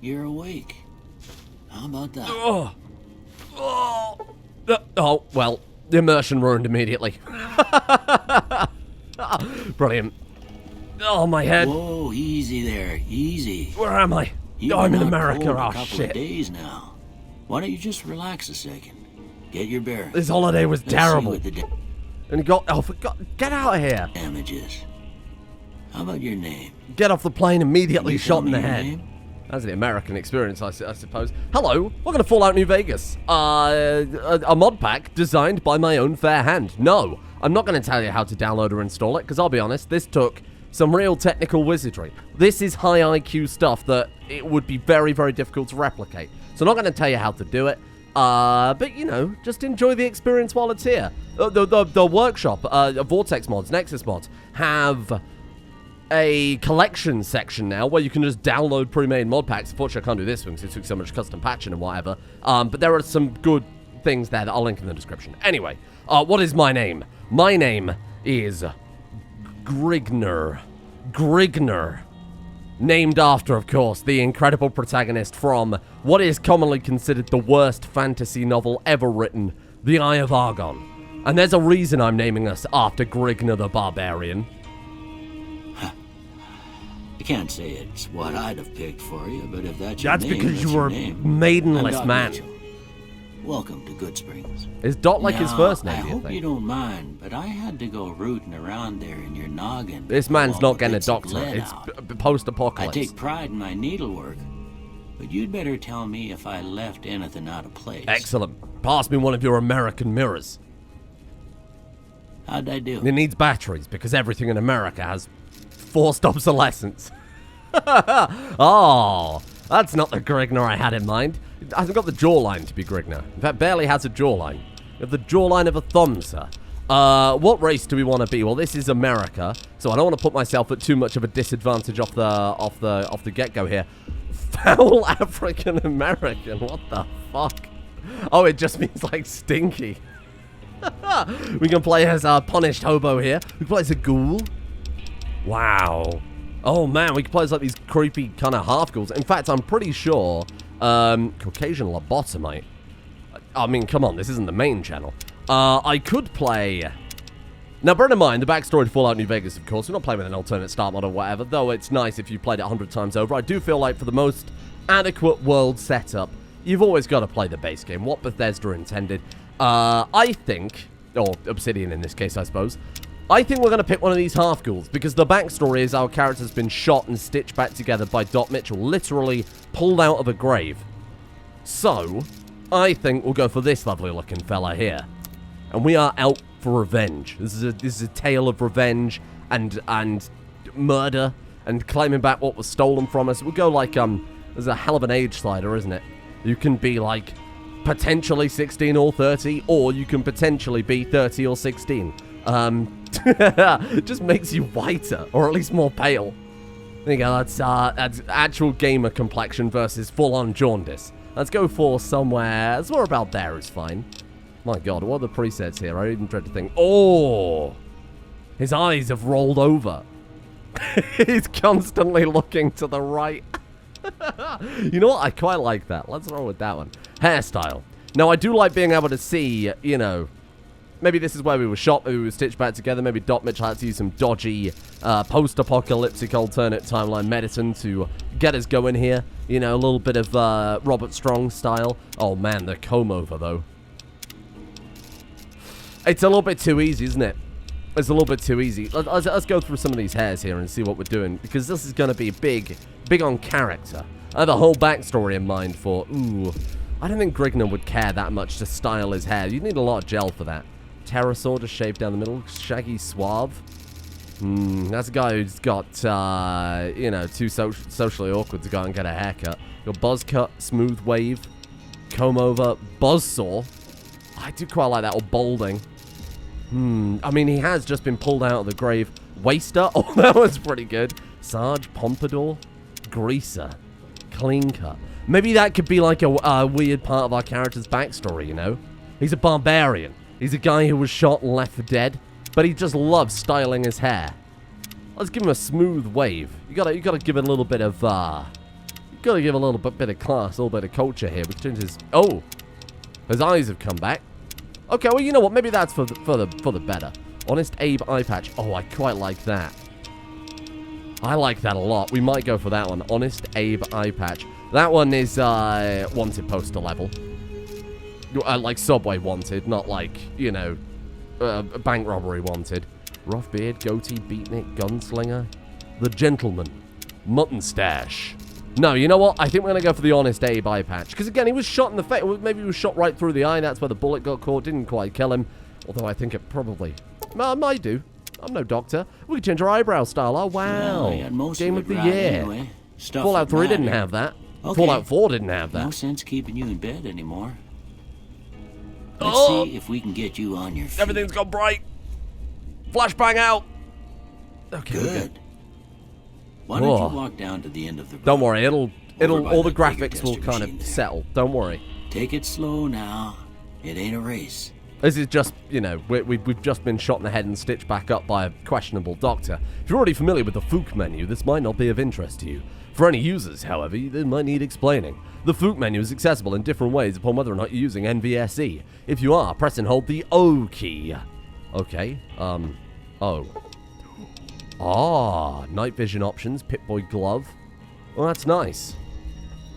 you're awake. How about that? Oh, well, the immersion ruined immediately. Brilliant. Oh, my head. Whoa, easy there, easy. Where am I? You've I'm been in out America. cold Oh, a couple shit. of days now. Why don't you just relax a second? Get your bearings. This holiday was Let's see terrible. what the And get out of here. damage is. How about your name? Get off the plane immediately, You shot tell in the me your head. name? That's the American experience, I suppose. Hello, welcome to Fallout New Vegas. A mod pack designed by my own fair hand. No, I'm not going to tell you how to download or install it, because I'll be honest, this took some real technical wizardry. This is high IQ stuff that it would be very, very difficult to replicate. So I'm not going to tell you how to do it. But, you know, just enjoy the experience while it's here. The workshop, Vortex mods, Nexus mods, have a collection section now where you can just download pre-made mod packs. Unfortunately, I can't do this one because it took so much custom patching and whatever. But there are some good things there that I'll link in the description. Anyway, what is my name? My name is Grignr. Grignr. Named after, of course, the incredible protagonist from what is commonly considered the worst fantasy novel ever written, The Eye of Argon. And there's a reason I'm naming us after Grignr the Barbarian. I can't say it's what I'd have picked for you, but if that's your That's name, because that's you your were a name. maidenless I'm Doc man. Mitchell. Welcome to Good Springs. Is Dot like his Now, first name, I do you hope think? you don't mind, but I had to go rooting around there in your noggin. This man's to pull all not the getting a bits of doctorate. lead It's out. post-apocalypse. I take pride in my needlework, but you'd better tell me if I left anything out of place. Excellent. Pass me one of your American mirrors. How'd I do? It needs batteries because everything in America has forced obsolescence. Oh, that's not the Grignr I had in mind. It hasn't got the jawline to be Grignr. In fact, barely has a jawline. You have the jawline of a thumb, sir. What race do we want to be? Well, this is America, so I don't want to put myself at too much of a disadvantage off the get-go here. Foul African American. What the fuck? Oh, it just means like stinky. We can play as a punished hobo here. We can play as a ghoul. Wow. Oh man, we can play as like these creepy kind of half ghouls. In fact, I'm pretty sure Caucasian lobotomite. I mean, come on, this isn't the main channel. I could play. Now, bear in mind, the backstory to Fallout New Vegas, of course, we're not playing with an alternate start mod or whatever, though it's nice if you played it 100 times over. I do feel like for the most adequate world setup, you've always got to play the base game, what Bethesda intended. I think, or Obsidian in this case, I suppose, I think we're going to pick one of these half-ghouls, because the backstory is our character's been shot and stitched back together by Dot Mitchell, literally pulled out of a grave. So, I think we'll go for this lovely-looking fella here. And we are out for revenge. This is a tale of revenge and murder and claiming back what was stolen from us. We'll go like, there's a hell of an age slider, isn't it? You can be like potentially 16 or 30, or you can potentially be 30 or 16. It just makes you whiter, or at least more pale. There you go, that's actual gamer complexion versus full-on jaundice. Let's go for somewhere about there is fine. My god, what are the presets here? I even dread to think. Oh! His eyes have rolled over. He's constantly looking to the right. You know what? I quite like that. Let's roll with that one. Hairstyle. Now, I do like being able to see, you know, maybe this is where we were shot, maybe we were stitched back together, maybe Dot Mitchell had to use some dodgy post-apocalyptic alternate timeline medicine to get us going here. You know, a little bit of Robert Strong style. Oh man, the comb-over, though. It's a little bit too easy, isn't it? It's a little bit too easy. Let's go through some of these hairs here and see what we're doing, because this is going to be big on character. I have a whole backstory in mind for, I don't think Grignr would care that much to style his hair. You'd need a lot of gel for that. Pterosaur just shaved down the middle. Shaggy Suave. That's a guy who's got, you know, too socially awkward to go and get a haircut. Got buzz cut, smooth wave, comb over, buzzsaw. I do quite like that, or balding. I mean, he has just been pulled out of the grave. Waster. Oh, that was pretty good. Sarge, Pompadour, Greaser, Clean Cut. Maybe that could be like a weird part of our character's backstory, you know? He's a barbarian. He's a guy who was shot and left for dead, but he just loves styling his hair. Let's give him a smooth wave. You gotta give it a little bit of, gotta give a little bit of class, a little bit of culture here. We can change his... Oh! His eyes have come back. Okay, well, you know what? Maybe that's for the better. Honest Abe eye patch. Oh, I quite like that. I like that a lot. We might go for that one. Honest Abe eye patch. That one is wanted poster level. Like Subway wanted, not like, you know, bank robbery wanted. Rough beard, goatee, beatnik, gunslinger. The gentleman. Mutton stash. No, you know what? I think we're going to go for the Honest Abe eye patch. Because, again, he was shot in the face. Maybe he was shot right through the eye. That's where the bullet got caught. Didn't quite kill him. Although I think it probably... might do. I'm no doctor. We can change our eyebrow style. Oh, wow. Well, Game of the year. Anyway. Fallout 3 didn't have that. Okay. Fallout 4 didn't have that. No sense keeping you in bed anymore. Let's see if we can get you on your feet. Everything's gone bright. Flashbang out. Okay, good. Why don't you walk down to the end of the road? Don't worry, it'll all the graphics will kind of settle. Don't worry. Take it slow now. It ain't a race. This is just, you know, we've just been shot in the head and stitched back up by a questionable doctor. If you're already familiar with the Fook menu, this might not be of interest to you. For any users, however, they might need explaining. The Fook menu is accessible in different ways upon whether or not you're using NVSE. If you are, press and hold the O key. Okay, O. Ah, night vision options, Pip-Boy glove. Well, that's nice.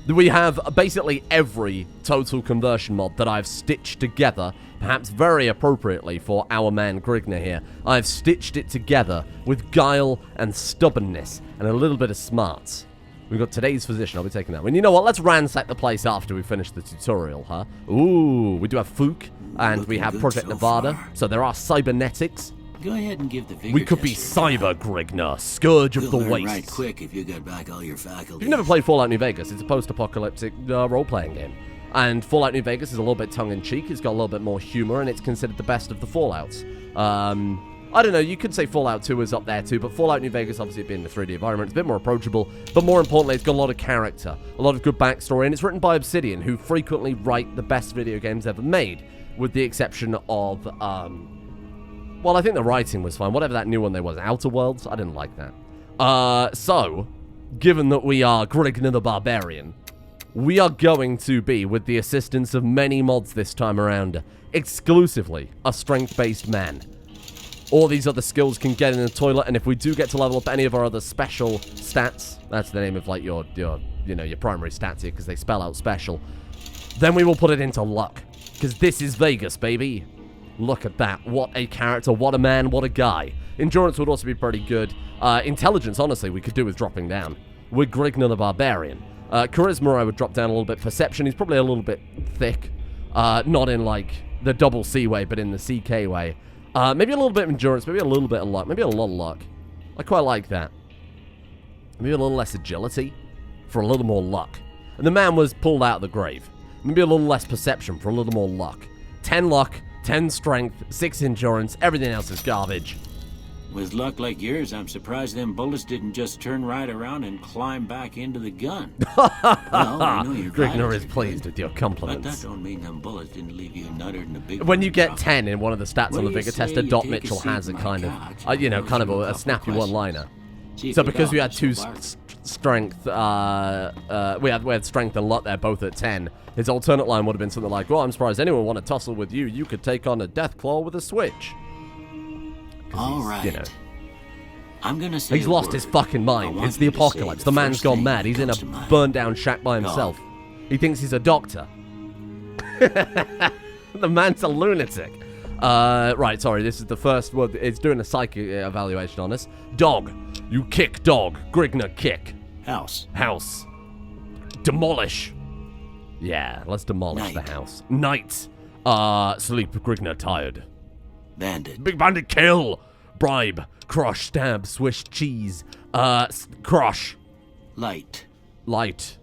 We have basically every total conversion mod that I've stitched together, perhaps very appropriately for our man Grignr here. I've stitched it together with guile and stubbornness and a little bit of smarts. We've got today's physician. I'll be taking that one. You know what? Let's ransack the place after we finish the tutorial, huh? Ooh, we do have Fook, and we have Project Nevada. So there are cybernetics. Go ahead and give the vigor We could be Cyber Grignr, Scourge of the Waste. Right quick if you got back all your faculties. If you've never played Fallout New Vegas, it's a post-apocalyptic role-playing game. And Fallout New Vegas is a little bit tongue-in-cheek, it's got a little bit more humor, and it's considered the best of the Fallouts. I don't know, you could say Fallout 2 is up there too, but Fallout New Vegas, obviously being in a 3D environment, it's a bit more approachable, but more importantly, it's got a lot of character, a lot of good backstory, and it's written by Obsidian, who frequently write the best video games ever made, with the exception of, well, I think the writing was fine, whatever that new one there was, Outer Worlds, I didn't like that. So, given that we are Grignr the Barbarian, we are going to be, with the assistance of many mods this time around, exclusively a strength-based man. All these other skills can get in the toilet, and if we do get to level up any of our other special stats, that's the name of like your primary stats here, because they spell out special, then we will put it into luck, because this is Vegas, baby. Look at that. What a character, what a man, what a guy. Endurance would also be pretty good. Intelligence, honestly, we could do with dropping down. We're Grignr the Barbarian. Charisma, I would drop down a little bit. Perception, he's probably a little bit thick. Not in, like, the double C way, but in the CK way. Maybe a little bit of endurance, maybe a little bit of luck, maybe a lot of luck. I quite like that. Maybe a little less agility for a little more luck. And the man was pulled out of the grave. Maybe a little less perception for a little more luck. 10 luck, 10 strength, 6 endurance, everything else is garbage. With luck like yours, I'm surprised them bullets didn't just turn right around and climb back into the gun. Well, I know you're Grignr is pleased with your compliments. But that don't mean them bullets didn't leave you nuttered in a big... When you get 10 in one of the stats on the Vigor tester, Dot Mitchell has a kind of, kind of a snappy one-liner. So because we had 2 strength, we had strength and luck there both at 10, his alternate line would have been something like, well, I'm surprised anyone would want to tussle with you. You could take on a Deathclaw with a switch. All right. You know, I'm gonna say he's lost his fucking mind. It's the apocalypse. The man's gone mad. He's in a burned down shack by himself. He thinks he's a doctor. The man's a lunatic. Right, sorry, this is the first word. It's doing a psychic evaluation on us. Dog. You kick dog. Grignr kick. House. House. Demolish. Yeah, let's demolish the house. Night. Sleep. Grignr tired. Bandit. Big bandit kill. Bribe. Crush. Stab. Swish. Cheese. Crush. Light. Light.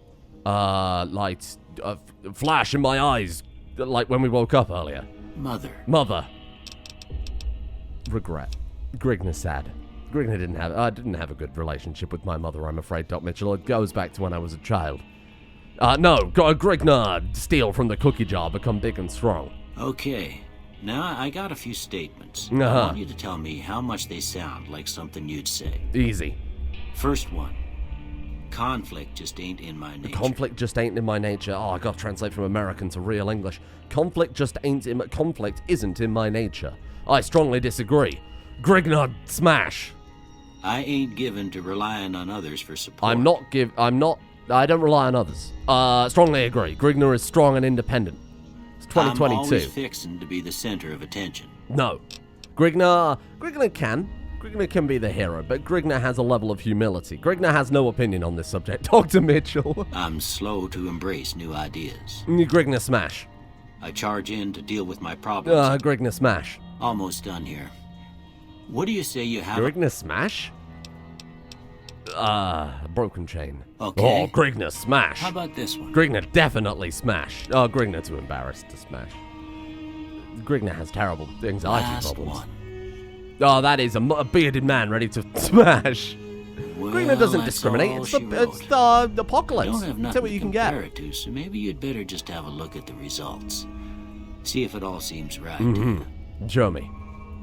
Light. Flash in my eyes. Like when we woke up earlier. Mother. Mother. Regret. Grignr sad. Grignr didn't have a good relationship with my mother, I'm afraid, Dot Mitchell. It goes back to when I was a child. No. Grignr. Steal from the cookie jar. Become big and strong. Okay. Now, I got a few statements. I want you to tell me how much they sound like something you'd say. Easy. First one. conflict just ain't in my nature. Conflict just ain't in my nature. Oh, I gotta translate from American to real English. Conflict isn't in my nature. I strongly disagree. Grignr, smash. I ain't given to relying on others for support. I don't rely on others. Strongly agree. Grignr is strong and independent. It's 2022. I'm always fixing to be the center of attention. No. Grignr can be the hero, but Grignr has a level of humility. Grignr has no opinion on this subject. Dr. Mitchell. I'm slow to embrace new ideas. Grignr smash. I charge in to deal with my problems. Grignr smash. Almost done here. What do you say you have? Grignr smash? Broken chain. Okay. Oh, Grignr smash. How about this one? Grignr definitely smash. Oh, Grignr too embarrassed to smash. Grignr has terrible anxiety Last problems. one. Oh, that is a bearded man ready to smash. Well, Grignr doesn't that's discriminate. all It's she the apocalypse. Don't have Take nothing what to you can compare get. it to, so maybe you'd better just have a look at the results. See if it all seems right. Show me.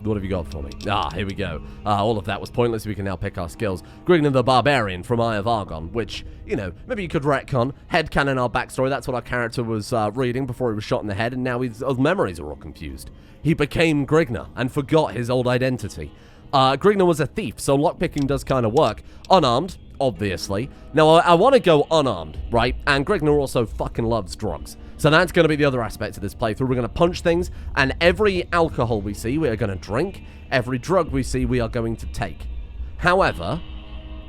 What have you got for me? Here we go. All of that was pointless. We can now pick our skills. Grignr the Barbarian from Eye of Argon, which, maybe you could retcon. Headcanon our backstory. That's what our character was reading before he was shot in the head, and now his memories are all confused. He became Grignr and forgot his old identity. Grignr was a thief, so lockpicking does kind of work. Unarmed, obviously. Now, I want to go unarmed, right? And Grignr also fucking loves drugs. So that's going to be the other aspect of this playthrough. We're going to punch things, and every alcohol we see, we are going to drink. Every drug we see, we are going to take. However,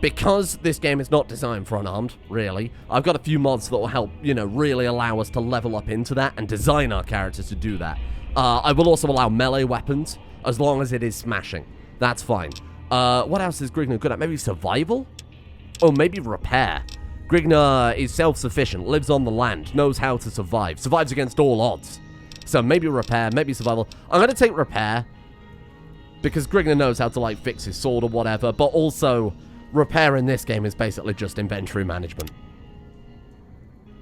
because this game is not designed for unarmed, really, I've got a few mods that will help, really allow us to level up into that and design our characters to do that. I will also allow melee weapons, as long as it is smashing. That's fine. What else is Grignr good at? Maybe survival? Or maybe repair. Grignr is self-sufficient, lives on the land, knows how to survive, survives against all odds. So maybe repair, maybe survival. I'm going to take repair, because Grignr knows how to, fix his sword or whatever, but also, repair in this game is basically just inventory management.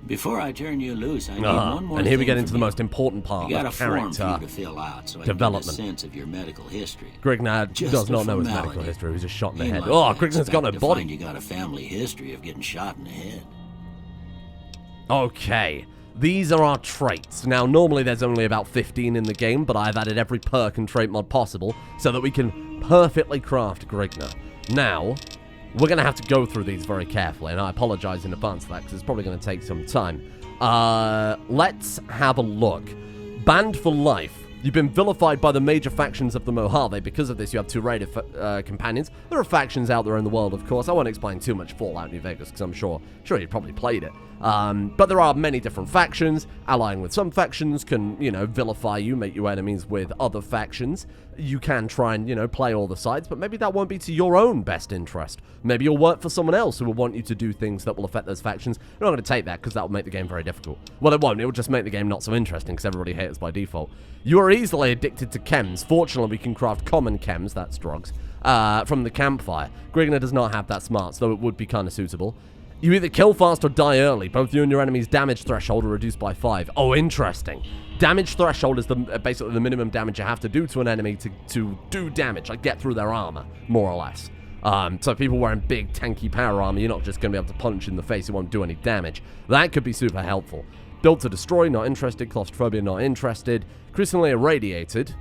Before I turn you loose, I need one more and here we thing get into from the you. most important part You got of a form for you character to fill out, so I development. can get a sense of your medical history. Grignr Just does a not know his medical formality. history. He was just shot in the Ain't head. like Oh, I Grignr's got no expect to body. find you got a family history of getting shot in the head. Okay, these are our traits. Now, normally there's only about 15 in the game, but I've added every perk and trait mod possible so that we can perfectly craft Grignr. Now, we're going to have to go through these very carefully, and I apologize in advance for that because it's probably going to take some time. Let's have a look. Banned for life. You've been vilified by the major factions of the Mojave. Because of this, you have two raided companions. There are factions out there in the world, of course. I won't explain too much Fallout New Vegas, because I'm sure you've probably played it. But there are many different factions. Allying with some factions can, vilify you, make you enemies with other factions. You can try and, play all the sides, but maybe that won't be to your own best interest. Maybe you'll work for someone else who will want you to do things that will affect those factions. You're not going to take that, because that will make the game very difficult. Well, it won't. It will just make the game not so interesting, because everybody hates by default. You are easily addicted to chems. Fortunately, we can craft common chems, that's drugs, from the campfire. Grignr does not have that smarts, though it would be kind of suitable. You either kill fast or die early. Both you and your enemy's damage threshold are reduced by 5. Oh, interesting. Damage threshold is basically the minimum damage you have to do to an enemy to do damage, like get through their armor, more or less. So people wearing big, tanky power armor, you're not just going to be able to punch in the face, it won't do any damage. That could be super helpful. Built to destroy, not interested. Claustrophobia, not interested. Increasingly irradiated.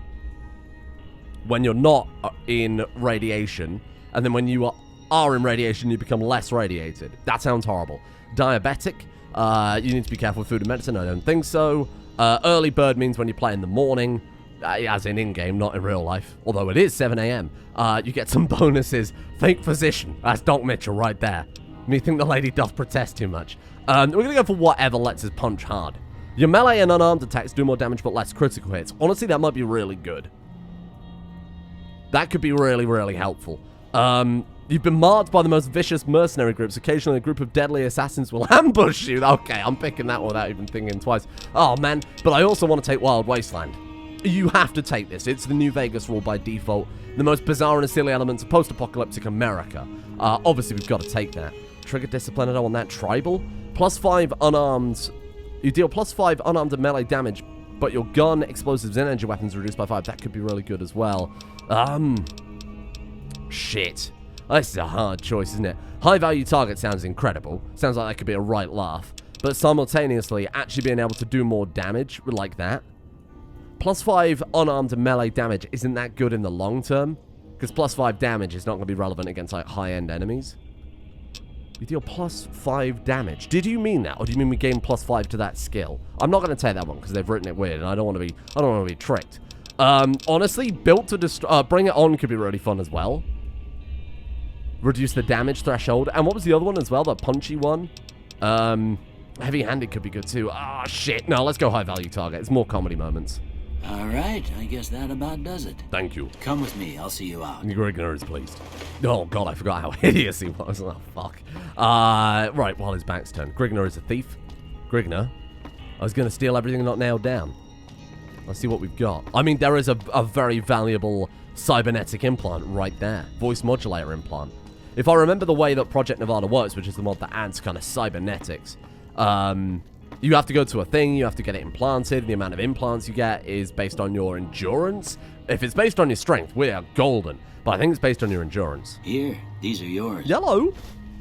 When you're not in radiation, and then when you are in radiation, you become less radiated. That sounds horrible. Diabetic. You need to be careful with food and medicine. I don't think so. Early bird means when you play in the morning, as in-game, not in real life. Although it is 7 a.m. You get some bonuses. Fake physician. That's Doc Mitchell right there. Me think the lady doth protest too much. We're going to go for whatever lets us punch hard. Your melee and unarmed attacks do more damage but less critical hits. Honestly, that might be really good. That could be really, really helpful. You've been marked by the most vicious mercenary groups. Occasionally, a group of deadly assassins will ambush you. Okay, I'm picking that one without even thinking twice. Oh, man. But I also want to take Wild Wasteland. You have to take this. It's the New Vegas rule by default. The most bizarre and silly elements of post-apocalyptic America. Obviously, we've got to take that. Trigger discipline, I don't want that. Tribal. +5 unarmed. You deal +5 unarmed and melee damage, but your gun, explosives, and energy weapons are reduced by 5. That could be really good as well. Shit. This is a hard choice, isn't it? High-value target sounds incredible. Sounds like that could be a right laugh. But simultaneously, actually being able to do more damage like that. +5 unarmed melee damage isn't that good in the long term. Because +5 damage is not going to be relevant against, like, high-end enemies. You deal +5 damage. Did you mean that? Or do you mean we gain +5 to that skill? I'm not going to take that one because they've written it weird and I don't want to be tricked. Honestly, built to destroy... Bring It On could be really fun as well. Reduce the damage threshold. And what was the other one as well? The punchy one? Heavy-handed could be good too. Ah, shit. No, let's go high-value target. It's more comedy moments. All right, I guess that about does it. Thank you. Come with me, I'll see you out. Grignr is pleased. Oh, God, I forgot how hideous he was. Oh, fuck. Right, while his back's turned. Grignr is a thief. Grignr. I was going to steal everything not nailed down. Let's see what we've got. I mean, there is a very valuable cybernetic implant right there. Voice modulator implant. If I remember the way that Project Nevada works, which is the mod that adds kind of cybernetics, you have to go to a thing, you have to get it implanted. The amount of implants you get is based on your endurance. If it's based on your strength, we are golden. But I think it's based on your endurance. Here, these are yours. Yellow.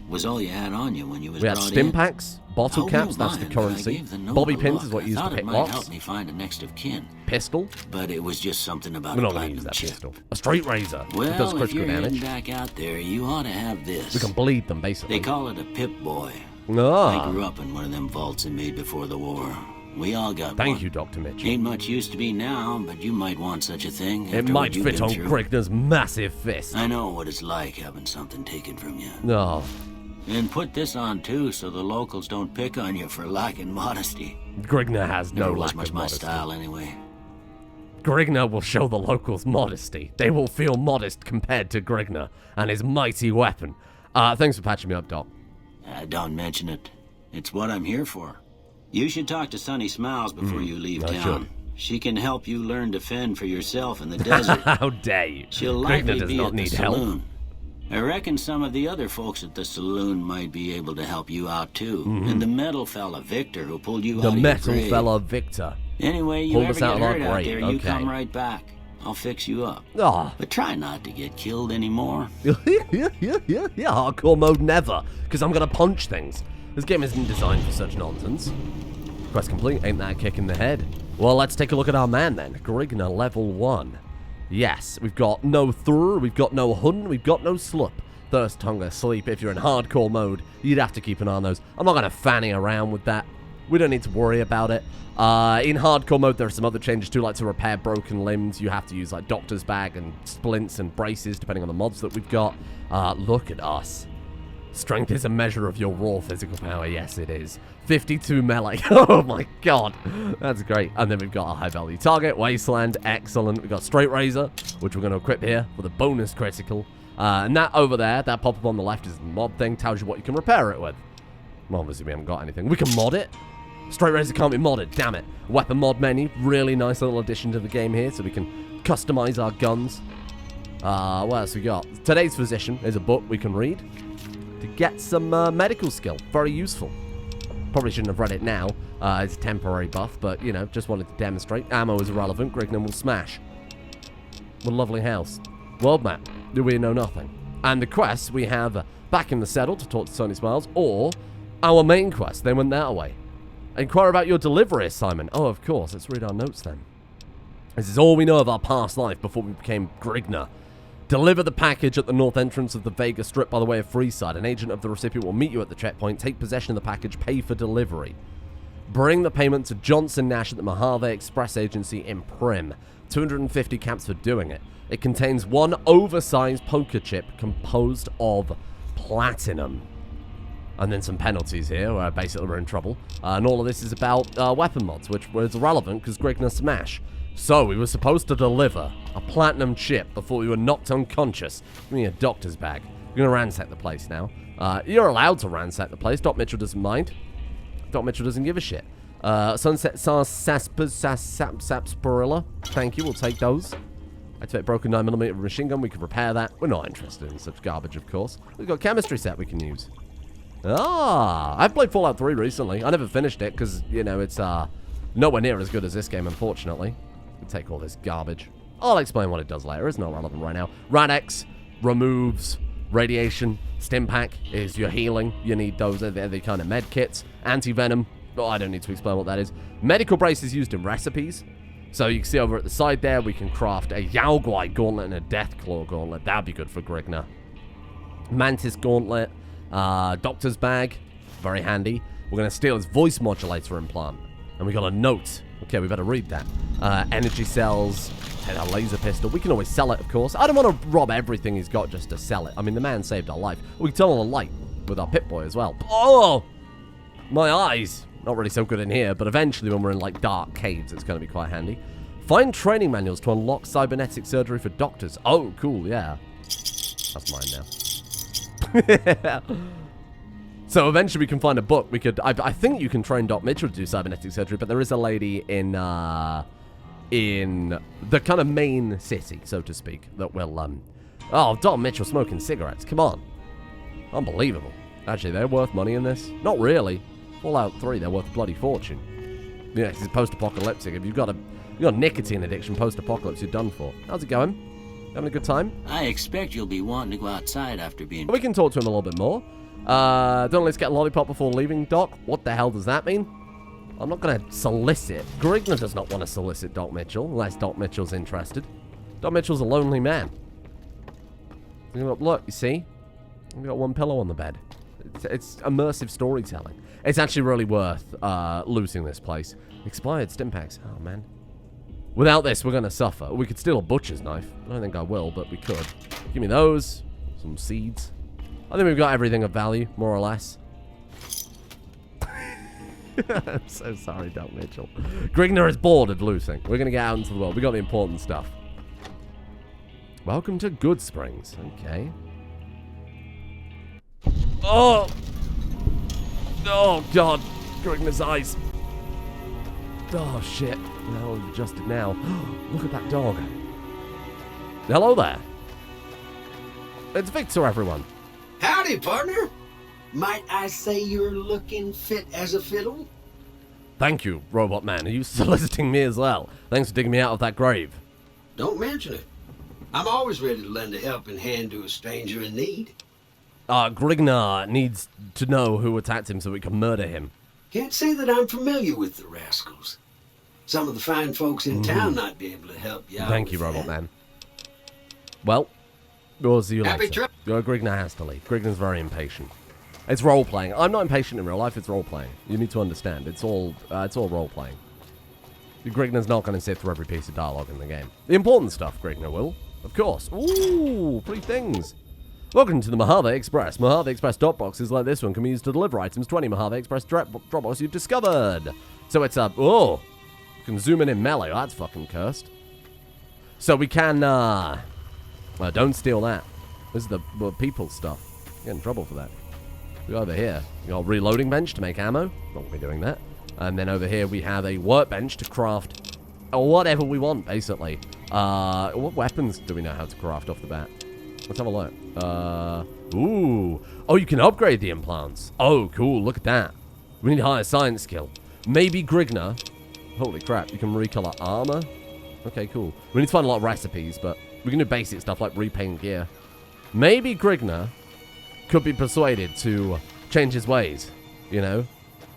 Was all you had on you when you was We had brought stim in. packs, bottle caps, that's the currency. Bobby pins is what you use to pick It might locks. help me find a next of kin, Pistol. but it was just something about We're a not going to use platinum that chip. pistol. A straight razor. It does Well, if critical you're damage. heading back out there, you ought to have this. We can bleed them, basically. They call it a Pip-Boy. I Ah. grew up in one of them vaults they made before the war. We all got Thank one. you, Dr. Mitch. Ain't much used to be now, but you might want such a thing. It after might what you've fit been on through. Grignr's massive fist. I know what it's like having something taken from you. No. And put this on too, so the locals don't pick on you for lacking modesty. Grignr has no Never was lack much of my modesty. style anyway. Grignr will show the locals modesty. They will feel modest compared to Grignr and his mighty weapon. Thanks for patching me up, Doc. Don't mention it. It's what I'm here for. You should talk to Sunny Smiles before you leave I town. should. She can help you learn to fend for yourself in the desert. How dare you? She'll Grignr likely does be not at the need help. saloon. I reckon some of the other folks at the saloon might be able to help you out too. And the metal fella Victor who pulled you The out of metal your grave. fella Victor. Anyway, you Pulled ever us out get of our hurt out grave, there, you okay. come right back. I'll fix you up. Ah. But try not to get killed anymore. Yeah, hardcore mode never. Because I'm going to punch things. This game isn't designed for such nonsense. Quest complete. Ain't that a kick in the head? Well, let's take a look at our man then. Grignr level 1. Yes, we've got no Thrur, we've got no Hun, we've got no Slup. Thirst, hunger, sleep. If you're in hardcore mode, you'd have to keep an eye on those. I'm not going to fanny around with that. We don't need to worry about it. In hardcore mode, there are some other changes too, like to repair broken limbs. You have to use like doctor's bag and splints and braces, depending on the mods that we've got. Look at us. Strength is a measure of your raw physical power. Yes, it is. 52 melee. Oh my god. That's great. And then we've got a high-value target. Wasteland. Excellent. We've got Straight Razor, which we're going to equip here for the bonus critical. And that over there, that pop-up on the left is the mod thing. Tells you what you can repair it with. Well, obviously, we haven't got anything. We can mod it. Straight Razor can't be modded. Damn it. Weapon mod menu. Really nice little addition to the game here, so we can customize our guns. What else we got? Today's Physician is a book we can read to get some medical skill. Very useful. Probably shouldn't have read it now. It's a temporary buff, but, you know, just wanted to demonstrate. Ammo is irrelevant. Grignr will smash. What a lovely house. World map. Do we know nothing? And the quests we have back in the saddle to talk to Sunny Smiles, or our main quest. They went that way. Inquire about your delivery assignment. Oh, of course. Let's read our notes then. This is all we know of our past life before we became Grignr. Deliver the package at the north entrance of the Vega Strip by the way of Freeside. An agent of the recipient will meet you at the checkpoint, take possession of the package, pay for delivery. Bring the payment to Johnson Nash at the Mojave Express Agency in Prim. 250 caps for doing it. It contains one oversized poker chip composed of platinum. And then some penalties here, where basically we're in trouble. And all of this is about weapon mods, which was irrelevant because Grignr smash. So, we were supposed to deliver a platinum chip before we were knocked unconscious. Give me a doctor's bag. We're going to ransack the place now. You're allowed to ransack the place. Doc Mitchell doesn't mind. Doc Mitchell doesn't give a shit. Sunset Sarsaparilla. Thank you, we'll take those. Activate broken 9mm machine gun. We can repair that. We're not interested in such garbage, of course. We've got a chemistry set we can use. I've played Fallout 3 recently. I never finished it because, you know, it's nowhere near as good as this game, unfortunately. We'll take all this garbage. I'll explain what it does later. It's not relevant right now. Radex removes Radiation, stim pack is your healing. You need those. They're the kind of med kits. Anti-venom. Oh, I don't need to explain what that is. Medical brace is used in recipes. So you can see over at the side there, we can craft a Yaoguai gauntlet and a Deathclaw gauntlet. That'd be good for Grignr. Mantis gauntlet. Doctor's bag. Very handy. We're going to steal his voice modulator implant. And we got a note. Okay, we better read that. Energy cells. And a laser pistol. We can always sell it, of course. I don't want to rob everything he's got just to sell it. I mean, the man saved our life. We can turn on the light with our Pip-Boy as well. Oh! My eyes. Not really so good in here, but eventually when we're in, like, dark caves, it's going to be quite handy. Find training manuals to unlock cybernetic surgery for doctors. Oh, cool, yeah. That's mine now. So eventually we can find a book. We could... I think you can train Doc Mitchell to do cybernetic surgery, but there is a lady in the kind of main city, so to speak, that will, Oh, Doc Mitchell smoking cigarettes. Come on. Unbelievable. Actually, they're worth money in this. Not really. Fallout 3, they're worth a bloody fortune. Yeah, it's post-apocalyptic. If you've got nicotine addiction post-apocalypse, you're done for. How's it going? Having a good time? I expect you'll be wanting to go outside after being... We can talk to him a little bit more. Don't let's get a lollipop before leaving, Doc. What the hell does that mean? I'm not going to solicit. Grignr does not want to solicit Doc Mitchell, unless Doc Mitchell's interested. Doc Mitchell's a lonely man. Look, you see? We've got one pillow on the bed. It's immersive storytelling. It's actually really worth looting this place. Expired stim packs. Oh, man. Without this, we're going to suffer. We could steal a butcher's knife. I don't think I will, but we could. Give me those. Some seeds. I think we've got everything of value, more or less. I'm so sorry, Doc Mitchell. Grignr is bored of looting. We're going to get out into the world. We got the important stuff. Welcome to Good Springs. Okay. Oh! Oh, God. Grignr's eyes. Oh, shit. No, we've adjusted now. Look at that dog. Hello there. It's Victor, everyone. Howdy, partner. Might I say you're looking fit as a fiddle? Thank you, Robot Man. Are you soliciting me as well? Thanks for digging me out of that grave. Don't mention it. I'm always ready to lend a helping hand to a stranger in need. Grignr needs to know who attacked him so we can murder him. Can't say that I'm familiar with the rascals. Some of the fine folks in town might be able to help you out. Thank you, Robot Man. Well, we'll see you Happy later. Grignr has to leave. Grignr's very impatient. It's role-playing. I'm not impatient in real life, it's role-playing. You need to understand. It's all role-playing. Grignr's not going to sit through every piece of dialogue in the game. The important stuff, Grignr will. Of course. Ooh, pretty things. Welcome to the Mojave Express. Mojave Express drop boxes like this one can be used to deliver items to any Mojave Express drop box you've discovered. So it's a... Oh! You can zoom in melee. Oh, that's fucking cursed. So we can, don't steal that. This is the people stuff. Get in trouble for that. We go over here. We got a reloading bench to make ammo. Not going to be doing that. And then over here we have a workbench to craft whatever we want, basically. What weapons do we know how to craft off the bat? Let's have a look. Ooh. Oh, you can upgrade the implants. Oh, cool. Look at that. We need higher science skill. Maybe Grignr. Holy crap. You can recolor armor. Okay, cool. We need to find a lot of recipes, but we can do basic stuff like repaint gear. Maybe Grignr could be persuaded to change his ways, you know?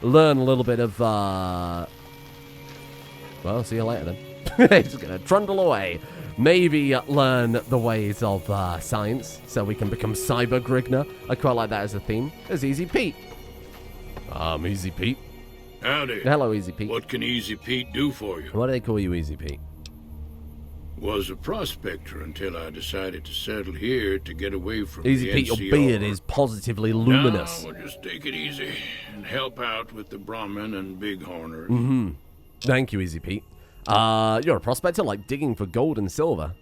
Learn a little bit of, well, see you later then. He's gonna trundle away. Maybe learn the ways of science so we can become Cyber Grignr. I quite like that as a theme. There's Easy Pete. Easy Pete. Howdy. Hello, Easy Pete. What can Easy Pete do for you? Why do they call you Easy Pete? Was a prospector until I decided to settle here to get away from Easy the Pete, NCR. your beard is positively luminous. No, we'll just take it easy and help out with the Brahmin and Bighorners. Mm-hmm. Thank you, Easy Pete. You're a prospector, like digging for gold and silver.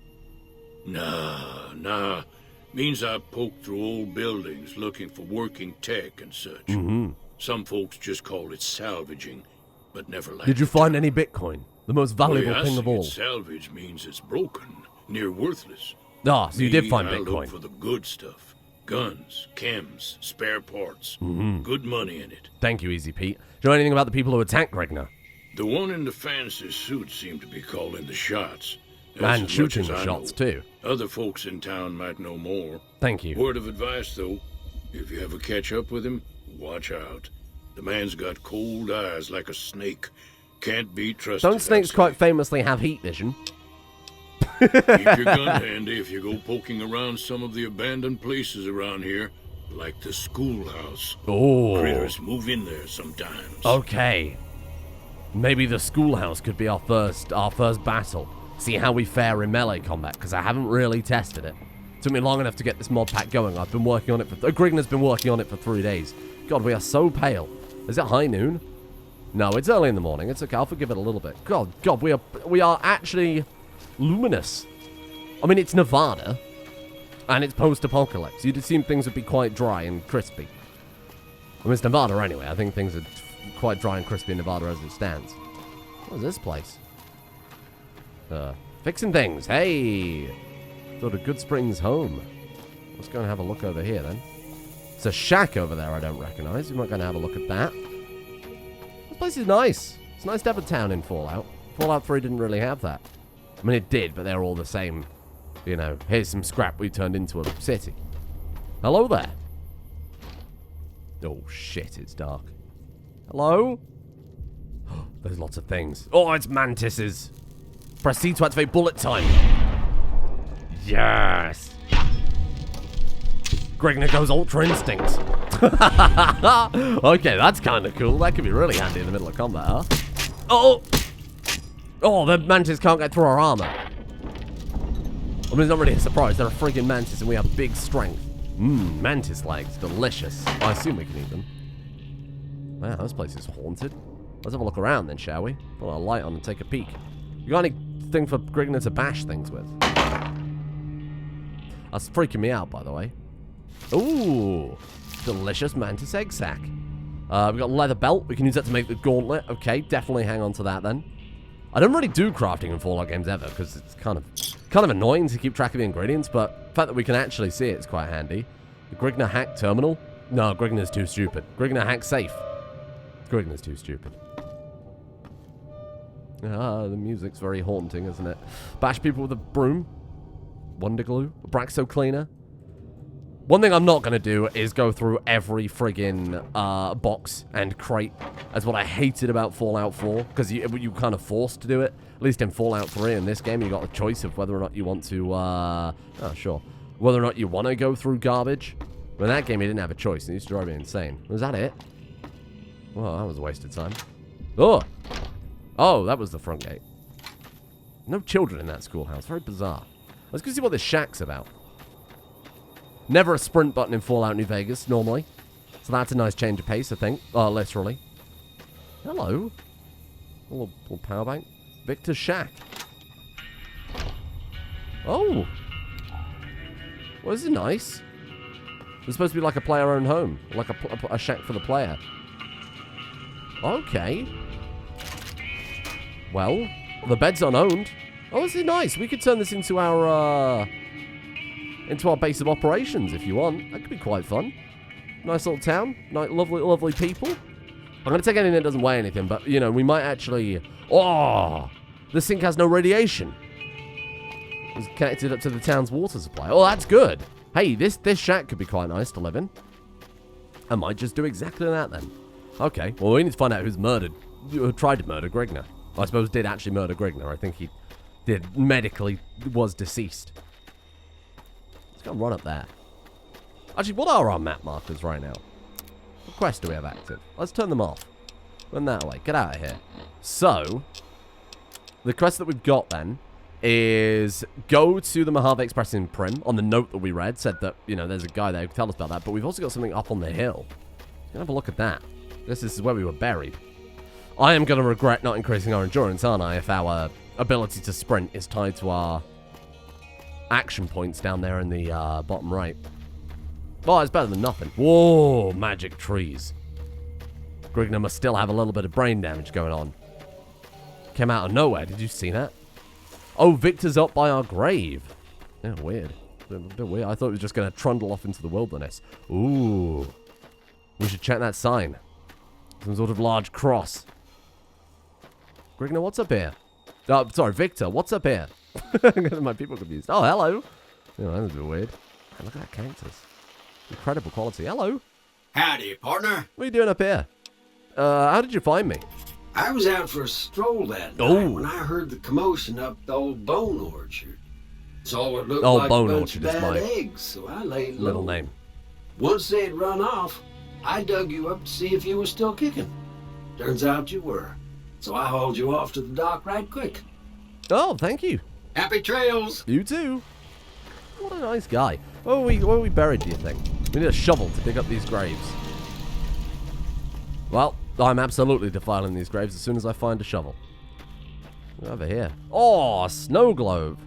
Nah. Means I poke through old buildings looking for working tech and such. Mm-hmm. Some folks just call it salvaging, but never like. Did you find any Bitcoin? The most valuable thing of all. Salvage means it's broken, near worthless. Ah, so you did find I Bitcoin. look for the good stuff. Guns, chems, spare parts. Mm-hmm. Good money in it. Thank you, Easy Pete. Do you know anything about the people who attacked Grignr? The one in the fancy suit seemed to be calling the shots. That's And as much shooting as I shots, know. too. Other folks in town might know more. Thank you. Word of advice, though. If you ever catch up with him, watch out. The man's got cold eyes like a snake. Can't be trusted. Don't snakes quite famously have heat vision? Keep your gun handy if you go poking around some of the abandoned places around here, like the schoolhouse. Oh. Critters move in there sometimes. Okay. Maybe the schoolhouse could be our first battle. See how we fare in melee combat, because I haven't really tested it. Took me long enough to get this mod pack going. I've been working on it for... Grignr's been working on it for 3 days. God, we are so pale. Is it high noon? No, it's early in the morning. It's okay. I'll forgive it a little bit. God, we are actually luminous. I mean, it's Nevada, and it's post-apocalypse. You'd assume things would be quite dry and crispy. I mean, it's Nevada anyway. I think things are quite dry and crispy in Nevada as it stands. What is this place? Fixing things. Hey! Thought of Good Springs home. Let's go and have a look over here, then. It's a shack over there I don't recognize. We might go and have a look at that. This place is nice. It's nice to have a town in Fallout. Fallout 3 didn't really have that. I mean, it did, but they're all the same. You know, here's some scrap we turned into a city. Hello there. Oh, shit, it's dark. Hello? There's lots of things. Oh, it's mantises. Press C to activate bullet time. Yes. Grignr goes Ultra Instinct. Okay, that's kind of cool. That could be really handy in the middle of combat, huh? Oh! Oh, the mantis can't get through our armor. I mean, it's not really a surprise. They're a friggin' mantis and we have big strength. Mmm, mantis legs. Delicious. I assume we can eat them. Wow, this place is haunted. Let's have a look around then, shall we? Put our light on and take a peek. You got anything for Grignr to bash things with? That's freaking me out, by the way. Ooh, delicious mantis egg sack. We've got a leather belt. We can use that to make the gauntlet. Okay, definitely hang on to that then. I don't really do crafting in Fallout games ever because it's kind of annoying to keep track of the ingredients, but the fact that we can actually see it is quite handy. The Grignr hack terminal? No, Grignr's too stupid. Grignr hack safe. Grignr's too stupid. Ah, the music's very haunting, isn't it? Bash people with a broom. Wonder glue. Braxo cleaner. One thing I'm not going to do is go through every friggin' box and crate. That's what I hated about Fallout 4, because you kind of forced to do it. At least in Fallout 3 in this game, you got the choice of whether or not you want to, whether or not you want to go through garbage. But in that game, you didn't have a choice, and it used to drive me insane. Was that it? Well, that was a waste of time. Oh! Oh, that was the front gate. No children in that schoolhouse. Very bizarre. Let's go see what this shack's about. Never a sprint button in Fallout New Vegas, normally. So that's a nice change of pace, I think. Literally. Hello. A little power bank. Victor's shack. Oh. Well, this is nice. It's supposed to be like a player-owned home. Like a shack for the player. Okay. Well, the bed's unowned. Oh, this is nice. We could turn this into our base of operations if you want. That could be quite fun. Nice little town. Nice, lovely people. I'm going to take anything that doesn't weigh anything, but, you know, we might actually... Oh! This sink has no radiation. It's connected up to the town's water supply. Oh, that's good. Hey, this shack could be quite nice to live in. I might just do exactly that then. Okay, well, we need to find out who tried to murder Grignr. I suppose did actually murder Grignr. I think he did medically was deceased. Let's go and run up there. Actually, what are our map markers right now? What quests do we have active? Let's turn them off. Run that way. Get out of here. So, the quest that we've got then is go to the Mojave Express in Prim. On the note that we read, said that, you know, there's a guy there who can tell us about that. But we've also got something up on the hill. Let's have a look at that. I guess this is where we were buried. I am going to regret not increasing our endurance, aren't I, if our ability to sprint is tied to our action points down there in the bottom right. Oh, it's better than nothing. Whoa, magic trees. Grignr must still have a little bit of brain damage going on. Came out of nowhere. Did you see that? Oh, Victor's up by our grave. Yeah, weird. A bit weird. I thought it was just going to trundle off into the wilderness. Ooh. We should check that sign. Some sort of large cross. Grignr, what's up here? Oh, sorry, Victor, what's up here? My people confused. Oh, hello. Oh, that was a bit weird. Man, look at that cactus. Incredible quality. Hello. Howdy, partner. What are you doing up here? How did you find me? I was out for a stroll that night Oh. when I heard the commotion up the old bone orchard. Saw it looked Old like Bone a bunch Orchard of is bad my eggs, so I laid low. Middle name. Once they had run off, I dug you up to see if you were still kicking. Turns out you were. So I hauled you off to the dock right quick. Oh, thank you. Happy trails! You too. What a nice guy. Where are we buried, do you think? We need a shovel to dig up these graves. Well, I'm absolutely defiling these graves as soon as I find a shovel. Over here. Oh, a snow globe.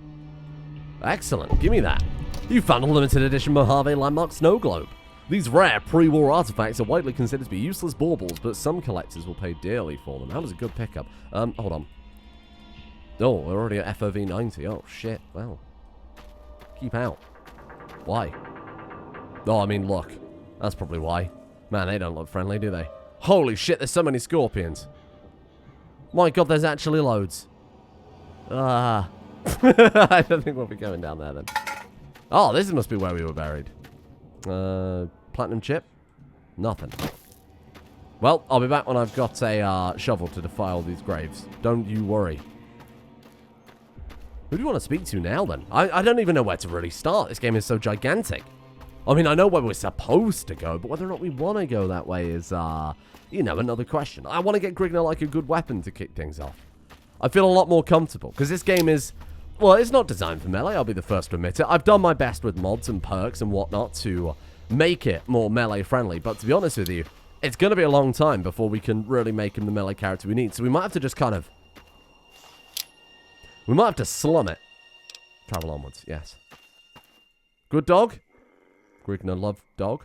Excellent. Give me that. You found a limited edition Mojave landmark snow globe. These rare pre-war artifacts are widely considered to be useless baubles, but some collectors will pay dearly for them. That was a good pickup. Hold on. Oh, we're already at FOV 90. Oh, shit. Well. Keep out. Why? Oh, I mean, look. That's probably why. Man, they don't look friendly, do they? Holy shit, there's so many scorpions. My god, there's actually loads. I don't think we'll be going down there then. Oh, this must be where we were buried. Platinum chip? Nothing. Well, I'll be back when I've got a shovel to defile these graves. Don't you worry. Who do you want to speak to now, then? I don't even know where to really start. This game is so gigantic. I mean, I know where we're supposed to go, but whether or not we want to go that way is, you know, another question. I want to get Grignr like a good weapon to kick things off. I feel a lot more comfortable, because this game is... Well, it's not designed for melee, I'll be the first to admit it. I've done my best with mods and perks and whatnot to make it more melee-friendly, but to be honest with you, it's going to be a long time before we can really make him the melee character we need, so we might have to just kind of... We might have to slum it. Travel onwards, yes. Good dog? Grignr love dog?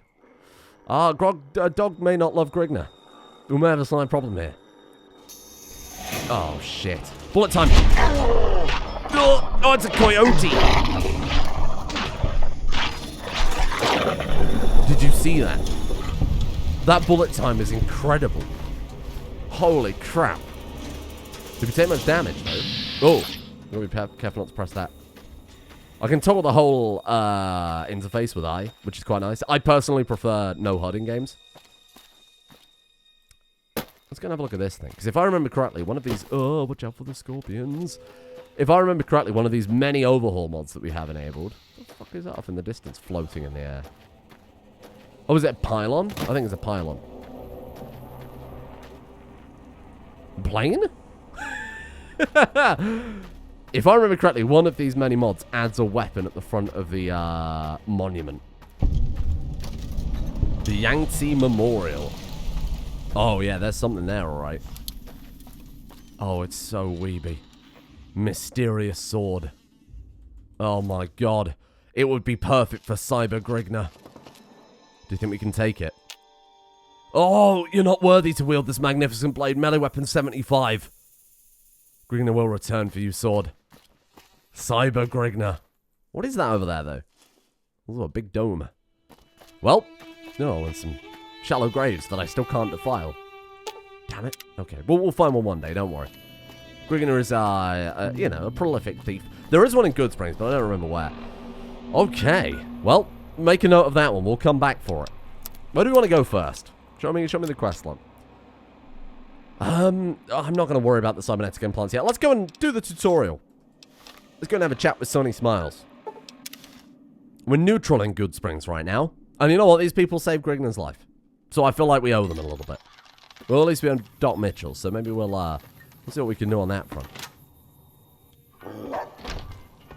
Dog may not love Grignr. We may have a slight problem here. Oh, shit. Bullet time! Oh, it's a coyote! Did you see that? That bullet time is incredible. Holy crap. Did we take much damage, though? Oh, I'm going to be careful not to press that. I can toggle the whole interface with I, which is quite nice. I personally prefer no HUD in games. Let's go and have a look at this thing. Because if I remember correctly, one of these... Oh, watch out for the scorpions. If I remember correctly, one of these many overhaul mods that we have enabled... What the fuck is that off in the distance floating in the air? Oh, is it a pylon? I think it's a pylon. Plane? If I remember correctly, one of these many mods adds a weapon at the front of the monument. The Yangtze Memorial. Oh, yeah, there's something there, all right. Oh, it's so weeby. Mysterious sword. Oh, my God. It would be perfect for Cyber Grignr. Do you think we can take it? Oh, you're not worthy to wield this magnificent blade. Melee weapon 75. Grignr will return for you, sword. Cyber Grignr. What is that over there, though? Oh, a big dome. Well, no, and some shallow graves that I still can't defile. Damn it. Okay, well, we'll find one day, don't worry. Grignr is, you know, a prolific thief. There is one in Good Springs, but I don't remember where. Okay, well, make a note of that one. We'll come back for it. Where do we want to go first? Show me the quest line. I'm not going to worry about the cybernetic implants yet. Let's go and do the tutorial. Let's go and have a chat with Sonny Smiles. We're neutral in Good Springs right now. And you know what? These people saved Grignr's life. So I feel like we owe them a little bit. Well, at least we owe Doc Mitchell, so maybe we'll see what we can do on that front.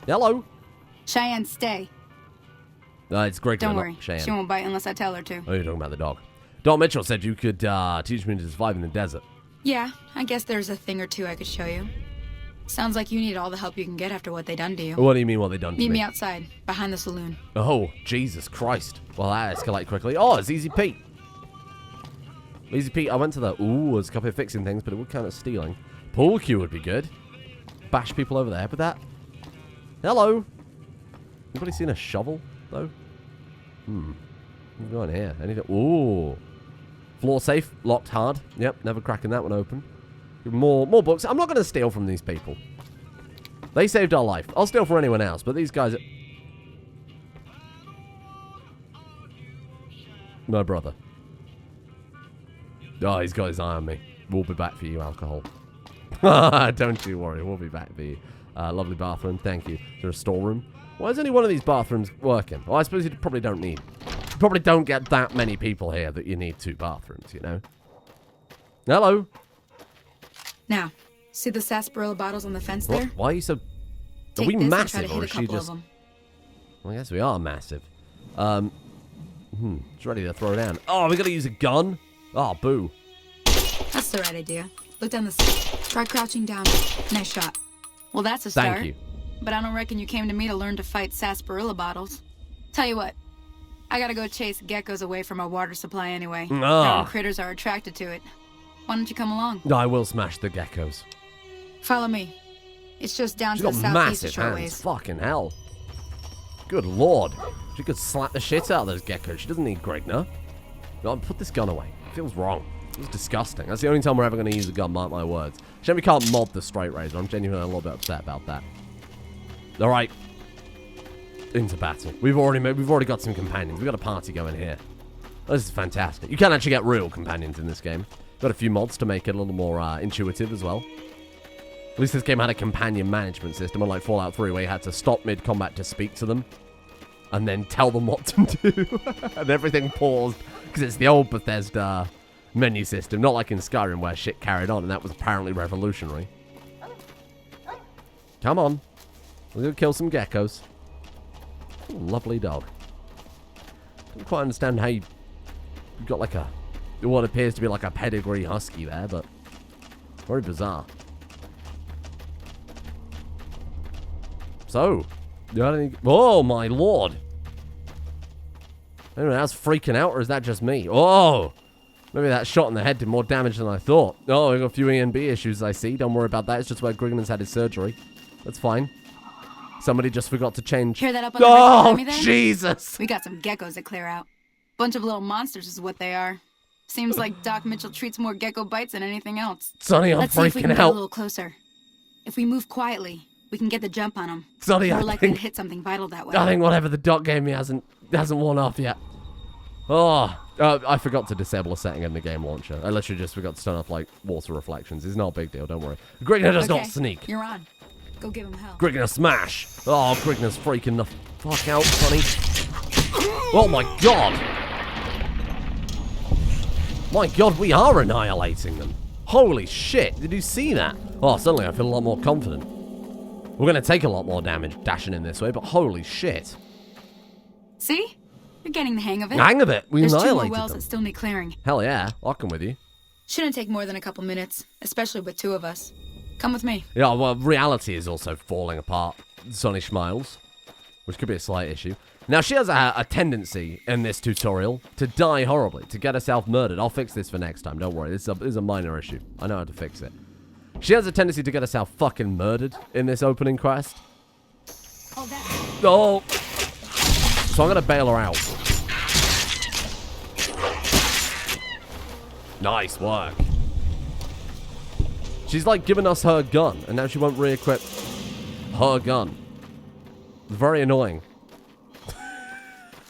Hello. Cheyenne, stay. It's Grignr, Don't worry. not Cheyenne. She won't bite unless I tell her to. Oh, you're talking about the dog. Doc Mitchell said you could teach me to survive in the desert. Yeah, I guess there's a thing or two I could show you. Sounds like you need all the help you can get after what they done to you. What do you mean what they done to me? Meet me outside, behind the saloon. Oh, Jesus Christ. Well, that escalated quickly. Oh, it's Easy Pete. Easy Pete, I went to the... Ooh, there's a couple of fixing things, but it would count as stealing. Pool cue would be good. Bash people over there with that. Hello. Anybody seen a shovel, though? What's going on here? Anything? Ooh. Floor safe, locked hard. Yep, never cracking that one open. More books. I'm not going to steal from these people. They saved our life. I'll steal for anyone else, but these guys are... My brother. Oh, he's got his eye on me. We'll be back for you, alcohol. Don't you worry, we'll be back for you. Lovely bathroom, thank you. Is there a storeroom? Why is only one of these bathrooms working? Well, I suppose you probably don't need... You probably don't get that many people here that you need 2 bathrooms, you know? Hello? Now, see the sarsaparilla bottles on the fence there? Why are you so... Are Take we this and try massive, to or hit is a she couple of just... them. Well, I guess we are massive. She's ready to throw down. Oh, we gotta use a gun? Oh, boo. That's the right idea. Look down the stairs. Try crouching down. Nice shot. Well, that's a start. Thank you. But I don't reckon you came to me to learn to fight sarsaparilla bottles. Tell you what, I gotta go chase geckos away from our water supply anyway. Darn critters are attracted to it. Why don't you come along? No, I will smash the geckos. Follow me. It's just down She's to the got southeast massive a short hands. ways. Fucking hell. Good lord. She could slap the shit out of those geckos. She doesn't need Grignr. No, put this gun away. It feels wrong. It's disgusting. That's the only time we're ever going to use a gun, mark my words. Shame we can't mod the straight razor. I'm genuinely a little bit upset about that. Alright. Into battle. We've already got some companions. We've got a party going here. This is fantastic. You can actually get real companions in this game. Got a few mods to make it a little more intuitive as well. At least this game had a companion management system, unlike Fallout 3, where you had to stop mid-combat to speak to them. And then tell them what to do. And everything paused. Because it's the old Bethesda menu system. Not like in Skyrim, where shit carried on. And that was apparently revolutionary. Come on. We're going to kill some geckos. Ooh, lovely dog. Don't quite understand how you've got like a... what appears to be like a pedigree husky there, but... very bizarre. So... oh, my lord. Anyone else freaking out, or is that just me? Oh! Maybe that shot in the head did more damage than I thought. Oh, we've got a few ENB issues, I see. Don't worry about that. It's just where Grignr's had his surgery. That's fine. Somebody just forgot to change. Hear that up on the ridge behind me there? Jesus! We got some geckos to clear out. Bunch of little monsters is what they are. Seems like Doc Mitchell treats more gecko bites than anything else. Sonny, I'm Let's see if we can freaking get a out. little closer. If we move quietly, we can get the jump on them. Sonny, More I likely think... to hit something vital that way. I think whatever the doc gave me hasn't worn off yet. Oh, I forgot to disable a setting in the game launcher. I literally just forgot to turn off, like, water reflections. It's not a big deal, don't worry. Grignr does not sneak. You're on. Go give him hell. Grignr smash. Oh, Grignr's freaking the fuck out, Sonny. Oh my god. My god, we are annihilating them. Holy shit, did you see that? Oh, suddenly I feel a lot more confident. We're going to take a lot more damage dashing in this way, but holy shit. See? You're getting the hang of it. Hang of it. We There's 2 annihilated more wells them. that still need clearing. Hell yeah, I'll come with you. Shouldn't take more than a couple minutes, especially with 2 of us. Come with me. Yeah, well, reality is also falling apart. Sonny smiles, which could be a slight issue. Now, she has a tendency in this tutorial to die horribly, to get herself murdered. I'll fix this for next time, don't worry. This is a minor issue. I know how to fix it. She has a tendency to get herself fucking murdered in this opening quest. Oh! So I'm going to bail her out. Nice work. She's like giving us her gun, and now she won't re-equip her gun. It's very annoying.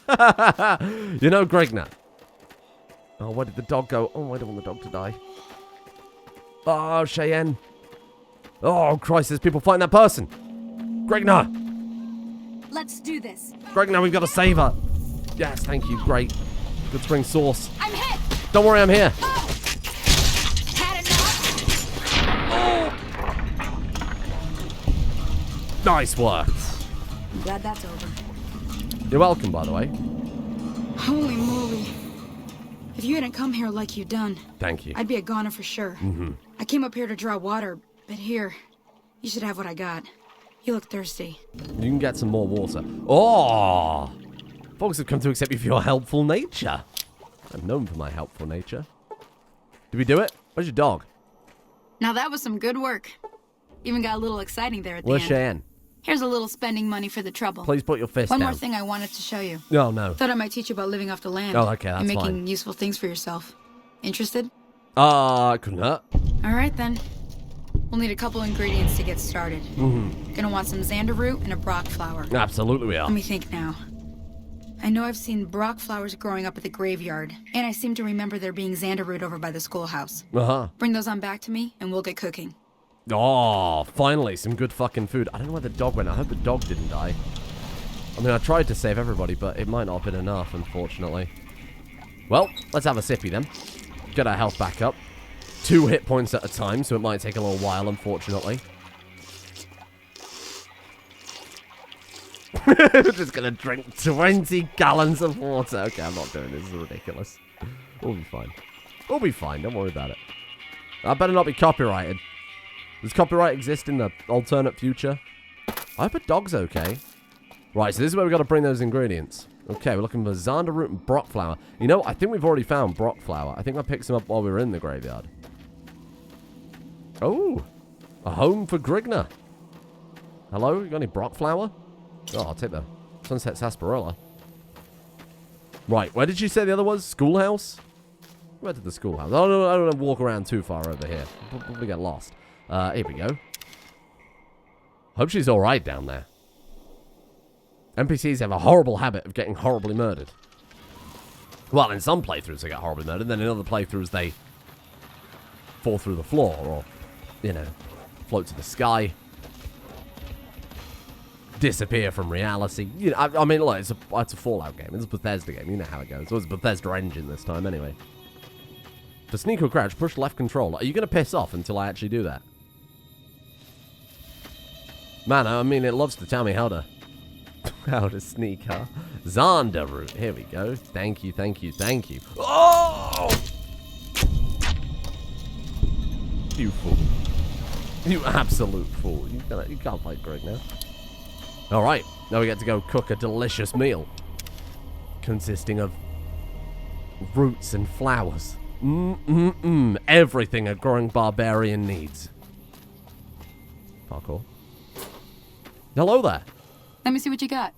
You know, Grignr. Oh, where did the dog go? Oh, I don't want the dog to die. Oh, Cheyenne. Oh, Christ, there's people fighting that person. Grignr. Let's do this. Grignr, we've got to save her. Yes, thank you. Great. Good spring sauce. I'm hit. Don't worry, I'm here. Oh. Had enough? Nice work. I'm glad that's over. You're welcome, by the way. Holy moly. If you hadn't come here like you done, Thank you. I'd be a goner for sure. I came up here to draw water, but here, you should have what I got. You look thirsty. You can get some more water. Oh! Folks have come to accept you for your helpful nature. I'm known for my helpful nature. Did we do it? Where's your dog? Now that was some good work. Even got a little exciting there at the Where's end. Cheyenne? Here's a little spending money for the trouble. Please put your fist One down. more thing I wanted to show you. Oh, no. Thought I might teach you about living off the land. Oh, okay, that's and making fine. useful things for yourself. Interested? Couldn't hurt. All right then. We'll need a couple ingredients to get started. Gonna want some xander root and a brock flower. Absolutely we are. Let me think now. I know I've seen brock flowers growing up at the graveyard, and I seem to remember there being xander root over by the schoolhouse. Bring those on back to me, and we'll get cooking. Oh, finally, some good fucking food. I don't know where the dog went. I hope the dog didn't die. I mean, I tried to save everybody, but it might not have been enough, unfortunately. Well, let's have a sippy then. Get our health back up. 2 hit points at a time, so it might take a little while, unfortunately. We're just gonna drink 20 gallons of water. Okay, I'm not doing this. This is ridiculous. We'll be fine. We'll be fine. Don't worry about it. I better not be copyrighted. Does copyright exist in the alternate future? I hope a dog's okay. Right, so this is where we got to bring those ingredients. Okay, we're looking for xander root and brock flower. You know, I think we've already found brock flower. I think I picked some up while we were in the graveyard. Oh, a home for Grignr. Hello, you got any brock flower? Oh, I'll take the sunset sarsaparilla. Right, where did you say the other was? Schoolhouse? Where did the schoolhouse? Oh, no, I don't want to walk around too far over here. We'll probably get lost. Here we go. Hope she's alright down there. NPCs have a horrible habit of getting horribly murdered. Well, in some playthroughs they get horribly murdered, then in other playthroughs they fall through the floor or, you know, float to the sky. Disappear from reality. You know, I mean, look, it's a Fallout game. It's a Bethesda game. You know how it goes. So it's a Bethesda engine this time, anyway. To sneak or crouch, push left control. Are you going to piss off until I actually do that? Man, I mean, it loves to tell me how to sneak, huh? Xander root. Here we go. Thank you, thank you, thank you. Oh! You fool. You absolute fool. You can't fight Greg now. Alright, now we get to go cook a delicious meal. Consisting of roots and flowers. Everything a growing barbarian needs. Parkour. Hello there. Let me see what you got.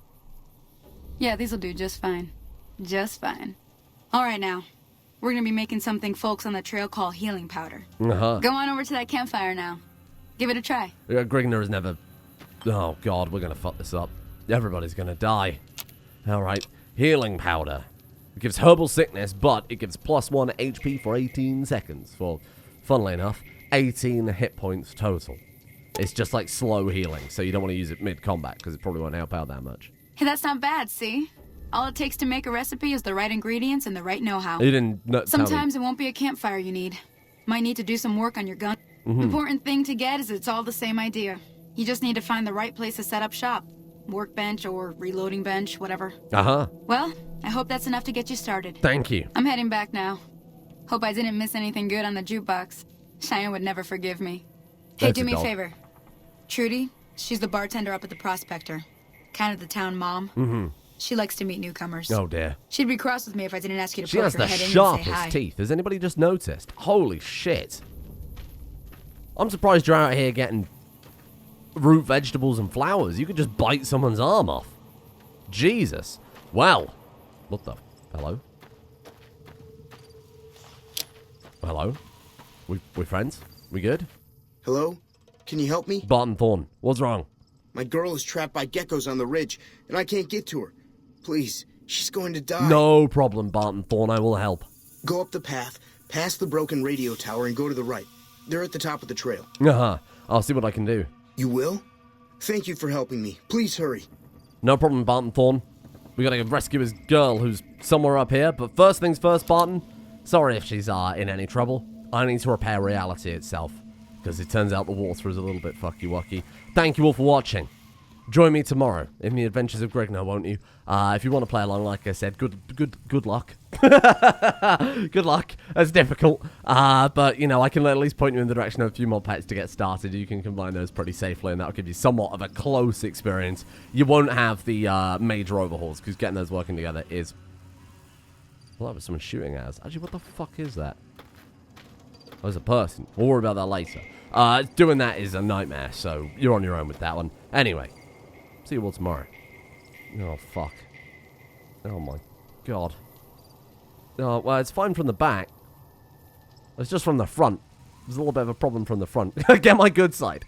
Yeah, these'll do just fine. Just fine. Alright now. We're gonna be making something folks on the trail call healing powder. Go on over to that campfire now. Give it a try. Grignr has never... Oh, God, we're going to fuck this up. Everybody's going to die. All right. Healing powder. It gives herbal sickness, but it gives +1 HP for 18 seconds. For, funnily enough, 18 hit points total. It's just like slow healing, so you don't want to use it mid-combat, because it probably won't help out that much. Hey, that's not bad, see? All it takes to make a recipe is the right ingredients and the right know-how. You didn't Sometimes it won't be a campfire you need. Might need to do some work on your gun. Important thing to get is it's all the same idea. You just need to find the right place to set up shop. Workbench or reloading bench, whatever. Well, I hope that's enough to get you started. Thank you. I'm heading back now. Hope I didn't miss anything good on the jukebox. Cheyenne would never forgive me. Hey, do me a favor. Trudy, she's the bartender up at the Prospector. Kind of the town mom. She likes to meet newcomers. Oh, dear. She'd be cross with me if I didn't ask you to She poke has her the head in and say hi. sharpest teeth. Has anybody just noticed? Holy shit. I'm surprised you're out here getting root vegetables and flowers. You could just bite someone's arm off. Jesus. Well. What the? Hello? Hello? We friends? We good? Hello? Can you help me? Barton Thorne. What's wrong? My girl is trapped by geckos on the ridge, and I can't get to her. Please, she's going to die. No problem, Barton Thorne. I will help. Go up the path, past the broken radio tower, and go to the right. They're at the top of the trail. I'll see what I can do. You will? Thank you for helping me. Please hurry. No problem, Barton Thorne. We gotta rescue his girl who's somewhere up here, but first things first, Barton. Sorry if she's in any trouble. I need to repair reality itself, because it turns out the water is a little bit fucky-wucky. Thank you all for watching. Join me tomorrow in the adventures of Grignr, won't you? If you want to play along, like I said, good luck. Good luck. That's difficult. But, you know, I can at least point you in the direction of a few more pets to get started. You can combine those pretty safely, and that'll give you somewhat of a close experience. You won't have the major overhauls, because getting those working together is... Well, that was someone shooting at us. Actually, what the fuck is that? Oh, there's a person. We'll worry about that later. Doing that is a nightmare, so you're on your own with that one. Anyway, see you all tomorrow. Oh, fuck. Oh, my God. Oh, well, it's fine from the back. It's just from the front. There's a little bit of a problem from the front. Get my good side.